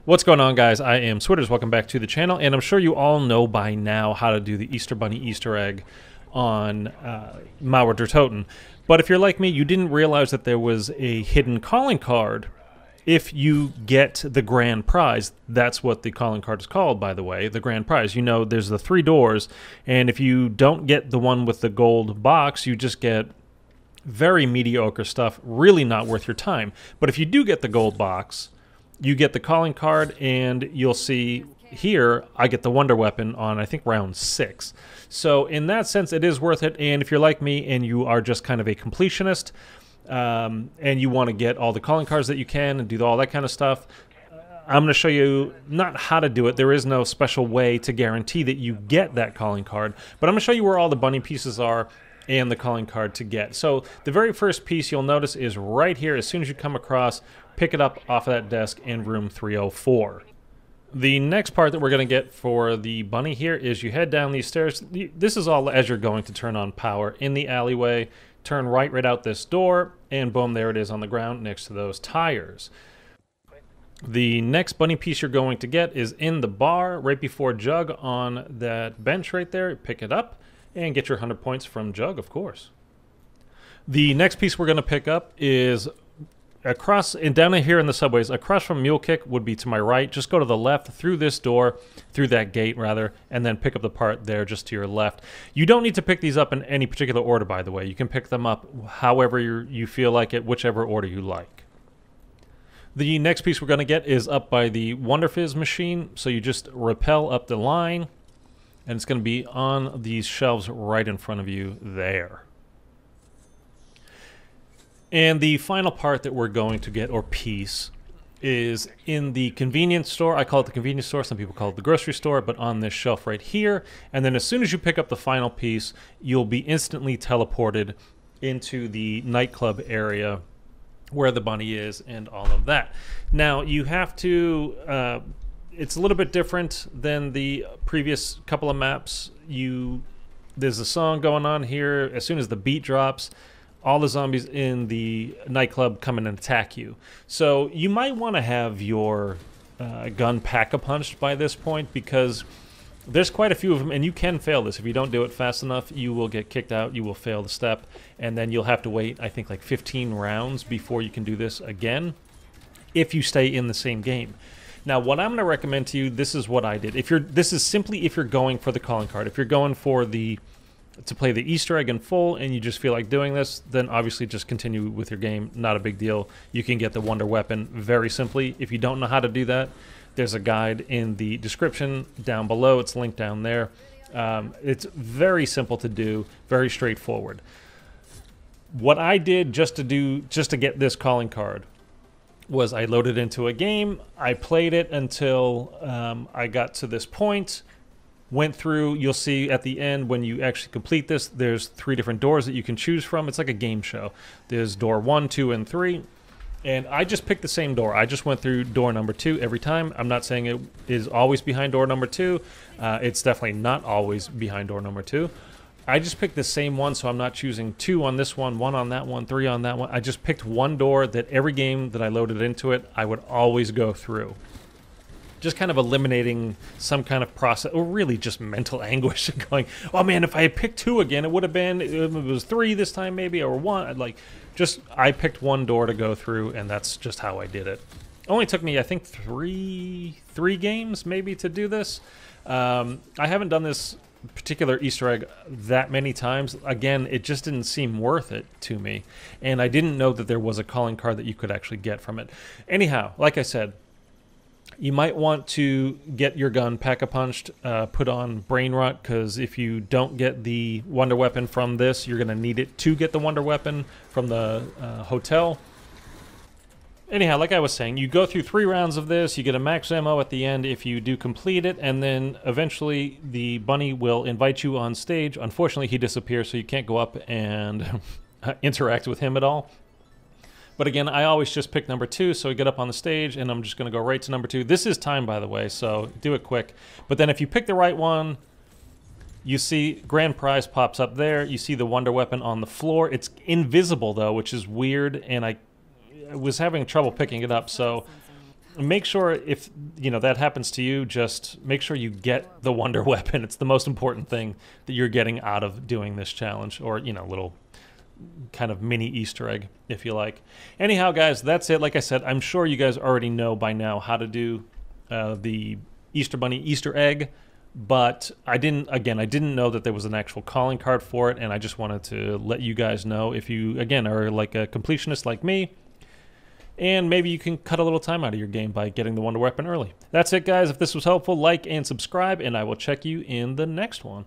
What's going on, guys? I am Switters. Welcome back to the channel, and I'm sure you all know by now how to do the Easter Bunny Easter egg on Malware der Toten. But if you're like me, you didn't realize that there was a hidden calling card if you get the grand prize. That's what the calling card is called, by the way, the grand prize. You know, there's the 3 doors, and if you don't get the one with the gold box, you just get very mediocre stuff, really not worth your time. But if you do get the gold box, you get the calling card, and you'll see here I get the wonder weapon on, I think, round 6. So in that sense, it is worth it. And if you're like me and you are just kind of a completionist, and you want to get all the calling cards that you can and do all that kind of stuff, I'm going to show you not how to do it. There is no special way to guarantee that you get that calling card, but I'm going to show you where all the bunny pieces are and the calling card to get. So the very first piece you'll notice is right here. As soon as you come across, pick it up off of that desk in room 304. The next part that we're going to get for the bunny here is you head down these stairs. This is all as you're going to turn on power in the alleyway. Turn right out this door, and boom, there it is on the ground next to those tires. The next bunny piece you're going to get is in the bar right before Jug on that bench right there. Pick it up and get your 100 points from Jug, of course. The next piece we're going to pick up is across and down here in the subways. Across from Mule Kick would be to my right. Just go to the left through this door, through that gate rather, and then pick up the part there just to your left. You don't need to pick these up in any particular order, by the way. You can pick them up however you feel like it, whichever order you like. The next piece we're going to get is up by the Wonder Fizz machine. So you just rappel up the line, and it's going to be on these shelves right in front of you there. And the final part that we're going to get, or piece, is in the convenience store. I call it the convenience store. Some people call it the grocery store, but on this shelf right here. And then as soon as you pick up the final piece, you'll be instantly teleported into the nightclub area where the bunny is and all of that. Now, you have to... it's a little bit different than the previous couple of maps. There's a song going on here. As soon as the beat drops, all the zombies in the nightclub come in and attack you. So you might want to have your gun pack-a-punched by this point, because there's quite a few of them, and you can fail this. If you don't do it fast enough, you will get kicked out, you will fail the step, and then you'll have to wait, I think, like 15 rounds before you can do this again, if you stay in the same game. Now, what I'm going to recommend to you, this is what I did. This is simply if you're going for the calling card. If you're going for to play the Easter egg in full and you just feel like doing this, then obviously just continue with your game. Not a big deal. You can get the wonder weapon very simply. If you don't know how to do that, there's a guide in the description down below. It's linked down there. It's very simple to do, very straightforward. What I did just to get this calling card was I loaded into a game. I played it until I got to this point. Went through, you'll see at the end when you actually complete this, there's 3 different doors that you can choose from. It's like a game show. There's door 1, 2, and 3. And I just picked the same door. I just went through door number 2 every time. I'm not saying it is always behind door number 2. It's definitely not always behind door number 2. I just picked the same one, so I'm not choosing 2 on this one, 1 on that one, 3 on that one. I just picked one door that every game that I loaded into it, I would always go through. Just kind of eliminating some kind of process, or really just mental anguish of going, oh man, if I had picked 2 again, it would have been, it was 3 this time maybe, or 1. I picked one door to go through, and that's just how I did it. Only took me, I think, three games maybe to do this. I haven't done this particular Easter egg that many times. Again, it just didn't seem worth it to me, and I didn't know that there was a calling card that you could actually get from it. Anyhow, like I said, you might want to get your gun pack-a-punched, put on Brain Rot, because if you don't get the wonder weapon from this, you're going to need it to get the wonder weapon from the hotel. Anyhow, like I was saying, you go through 3 rounds of this, you get a max ammo at the end if you do complete it, and then eventually the bunny will invite you on stage. Unfortunately, he disappears, so you can't go up and interact with him at all. But again, I always just pick number 2, so I get up on the stage, and I'm just going to go right to number 2. This is timed, by the way, so do it quick. But then if you pick the right one, you see grand prize pops up there. You see the wonder weapon on the floor. It's invisible, though, which is weird, and I was having trouble picking it up, so make sure if, that happens to you, just make sure you get the wonder weapon. It's the most important thing that you're getting out of doing this challenge, or, little kind of mini Easter egg, if you like. Anyhow, guys, that's it. Like I said, I'm sure you guys already know by now how to do the Easter Bunny Easter egg, but I didn't know that there was an actual calling card for it, and I just wanted to let you guys know if you, again, are like a completionist like me, and maybe you can cut a little time out of your game by getting the wonder weapon early. That's it, guys. If this was helpful, like and subscribe, and I will check you in the next one.